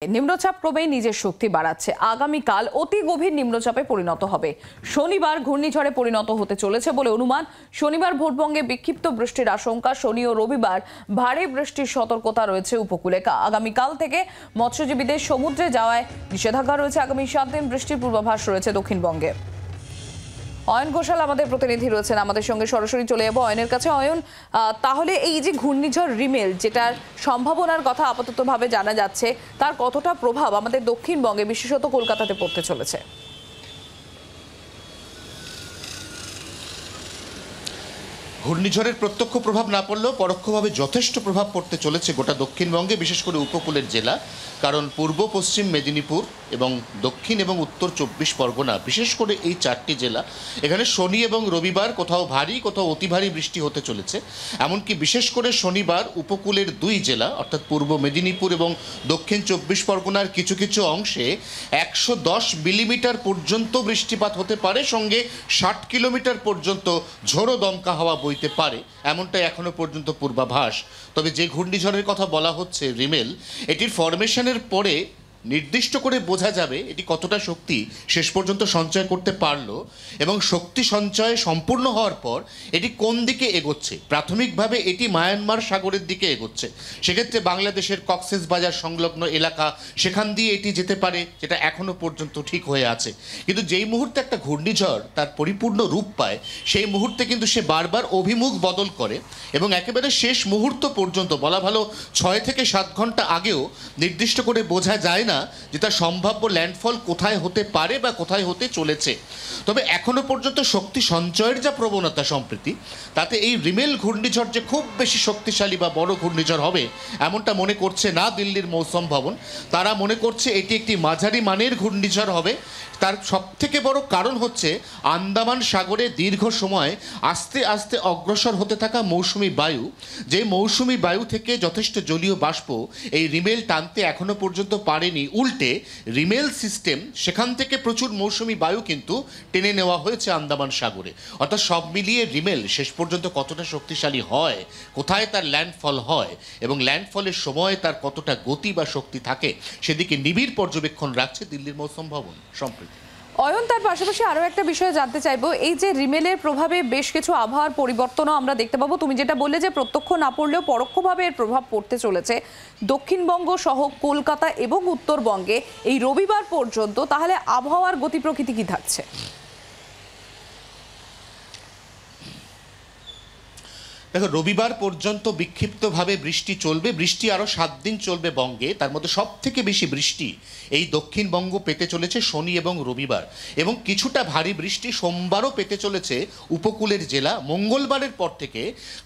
নিম্নচাপ ক্রমেই নিজের শক্তি বাড়াচ্ছে। আগামীকাল অতি গভীর নিম্নচাপে পরিণত হবে। শনিবার ঘূর্ণিঝড়ে পরিণত হতে চলেছে বলে অনুমান। শনিবার ভোটবঙ্গে বিক্ষিপ্ত বৃষ্টির আশঙ্কা। শনি ও রবিবার ভারী বৃষ্টির সতর্কতা রয়েছে উপকূলে। আগামীকাল থেকে মৎস্যজীবীদের সমুদ্রে যাওয়ায় নিষেধাজ্ঞা রয়েছে। আগামী 7 দিন বৃষ্টির পূর্বাভাস রয়েছে দক্ষিণবঙ্গে। অয়ন ঘোষাল আমাদের প্রতিনিধি রয়েছেন আমাদের সঙ্গে, সরাসরি চলে যাবো অয়নের কাছে। অয়ন, তাহলে এই যে ঘূর্ণিঝড় রিমেল, যেটার সম্ভাবনার কথা আপাততভাবে জানা যাচ্ছে, তার কতটা প্রভাব আমাদের দক্ষিণবঙ্গে বিশেষত কলকাতাতে পড়তে চলেছে? ঘূর্ণিঝড়ের প্রত্যক্ষ প্রভাব না পড়লেও পরোক্ষভাবে যথেষ্ট প্রভাব পড়তে চলেছে গোটা দক্ষিণবঙ্গে, বিশেষ করে উপকূলের জেলা। কারণ পূর্ব পশ্চিম মেদিনীপুর এবং দক্ষিণ এবং উত্তর 24 পরগনা, বিশেষ করে এই 4টি জেলা, এখানে শনি এবং রবিবার কোথাও ভারী কোথাও অতি ভারী বৃষ্টি হতে চলেছে। এমনকি বিশেষ করে শনিবার উপকূলের 2 জেলা অর্থাৎ পূর্ব মেদিনীপুর এবং দক্ষিণ 24 পরগনার কিছু কিছু অংশে 110 মিলিমিটার পর্যন্ত বৃষ্টিপাত হতে পারে, সঙ্গে 60 কিলোমিটার পর্যন্ত ঝোড়ো দমকা হাওয়া বইতে পারে, এমনটাই এখনো পর্যন্ত পূর্বাভাস। তবে যে ঘূর্ণিঝড়ের কথা বলা হচ্ছে রিমেল, এটির ফরমেশনের পরে নির্দিষ্ট করে বোঝা যাবে এটি কতটা শক্তি শেষ পর্যন্ত সঞ্চয় করতে পারলো এবং শক্তি সঞ্চয় সম্পূর্ণ হওয়ার পর এটি কোন দিকে এগোচ্ছে। প্রাথমিকভাবে এটি মায়ানমার সাগরের দিকে এগোচ্ছে। সেক্ষেত্রে বাংলাদেশের কক্সেস বাজার সংলগ্ন এলাকা, সেখান দিয়ে এটি যেতে পারে, যেটা এখনো পর্যন্ত ঠিক হয়ে আছে। কিন্তু যেই মুহূর্তে একটা ঘূর্ণিঝড় তার পরিপূর্ণ রূপ পায়, সেই মুহূর্তে কিন্তু সে বারবার অভিমুখ বদল করে এবং একেবারে শেষ মুহূর্ত পর্যন্ত, বলা ভালো 6 থেকে 7 ঘন্টা আগেও নির্দিষ্ট করে বোঝা যায় না যে তার সম্ভাব্য ল্যান্ডফল কোথায় হতে পারে বা কোথায় হতে চলেছে। তবে এখনো পর্যন্ত শক্তি সঞ্চয়ের যা প্রবণতা সম্প্রতি, তাতে এই রিমেল ঘূর্ণিঝড় যে খুব বেশি শক্তিশালী বা বড় ঘূর্ণিঝড় হবে এমনটা মনে করছে না দিল্লির মৌসুম ভবন। তারা মনে করছে এটি একটি মাঝারি মানের ঘূর্ণিঝড় হবে। তার সবথেকে বড় কারণ হচ্ছে আন্দামান সাগরে দীর্ঘ সময় আস্তে আস্তে অগ্রসর হতে থাকা মৌসুমি বায়ু। যে মৌসুমি বায়ু থেকে যথেষ্ট জলীয় বাষ্প এই রিমেল টানতে এখনো পর্যন্ত পারেনি, উল্টে রিমেল সিস্টেম সেখান থেকে প্রচুর মৌসুমি বায়ু কিন্তু টেনে নেওয়া হয়েছে আন্দামান সাগরে। অর্থাৎ সব মিলিয়ে রিমেল শেষ পর্যন্ত কতটা শক্তিশালী হয়, কোথায় তার ল্যান্ডফল হয় এবং ল্যান্ডফলের সময় তার কতটা গতি বা শক্তি থাকে, সেদিকে নিবিড় পর্যবেক্ষণ রাখছে দিল্লির মৌসুম ভবন সম্প্রতি। অয়ন, তার পাশাপাশি আরও একটা বিষয় জানতে চাইবো, এই যে রিমেলের প্রভাবে বেশ কিছু আবহাওয়ার পরিবর্তনও আমরা দেখতে পাবো। তুমি যেটা বললে যে প্রত্যক্ষ না পড়লেও পরোক্ষভাবে এর প্রভাব পড়তে চলেছে দক্ষিণবঙ্গ সহ কলকাতা এবং উত্তরবঙ্গে এই রবিবার পর্যন্ত। তাহলে আবহাওয়ার গতি প্রকৃতি কি থাকছে? দেখো, রবিবার পর্যন্ত বিক্ষিপ্তভাবে বৃষ্টি চলবে। বৃষ্টি আরও 7 দিন চলবে বঙ্গে। তার মধ্যে সব থেকে বেশি বৃষ্টি এই দক্ষিণবঙ্গ পেতে চলেছে শনি এবং রবিবার, এবং কিছুটা ভারী বৃষ্টি সোমবারও পেতে চলেছে উপকূলের জেলা। মঙ্গলবারের পর থেকে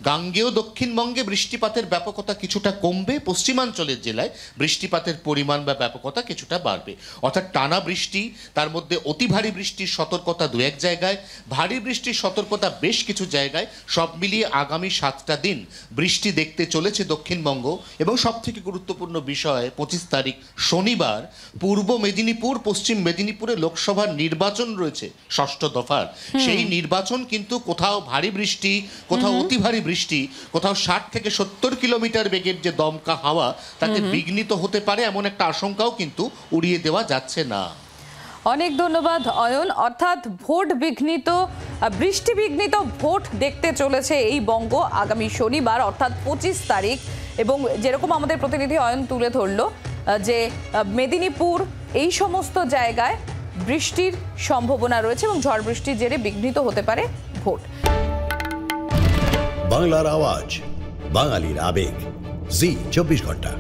গাঙ্গেয় দক্ষিণবঙ্গে বৃষ্টিপাতের ব্যাপকতা কিছুটা কমবে, পশ্চিমাঞ্চলের জেলায় বৃষ্টিপাতের পরিমাণ বা ব্যাপকতা কিছুটা বাড়বে। অর্থাৎ টানা বৃষ্টি, তার মধ্যে অতি ভারী বৃষ্টির সতর্কতা 2-1 জায়গায়, ভারী বৃষ্টির সতর্কতা বেশ কিছু জায়গায়, সব মিলিয়ে আগামী 7টা দিন বৃষ্টি দেখতে চলেছে দক্ষিণবঙ্গ। এবং সব থেকে গুরুত্বপূর্ণ বিষয়, 25 তারিখ শনিবার পূর্ব মেদিনীপুর পশ্চিম মেদিনীপুরে লোকসভার নির্বাচন রয়েছে 6ষ্ঠ দফার। সেই নির্বাচন কিন্তু কোথাও ভারী বৃষ্টি, কোথাও অতি ভারী বৃষ্টি, কোথাও 60 থেকে 70 কিলোমিটার বেগের যে দমকা হাওয়া, তাতে বিঘ্নিত হতে পারে, এমন একটা আশঙ্কাও কিন্তু উড়িয়ে দেওয়া যাচ্ছে না। অনেক ধন্যবাদ অয়ন। অর্থাৎ ভোট বিঘ্নিত, বৃষ্টি বিঘ্নিত ভোট দেখতে চলেছে এই বঙ্গ আগামী শনিবার অর্থাৎ 25 তারিখ। এবং যেরকম আমাদের প্রতিনিধি অয়ন তুলে ধরলো যে মেদিনীপুর এই সমস্ত জায়গায় বৃষ্টির সম্ভাবনা রয়েছে এবং ঝড় বৃষ্টির জেরে বিঘ্নিত হতে পারে ভোট। বাংলার আওয়াজ, বাঙালির আবেগ, জি 24 ঘন্টা।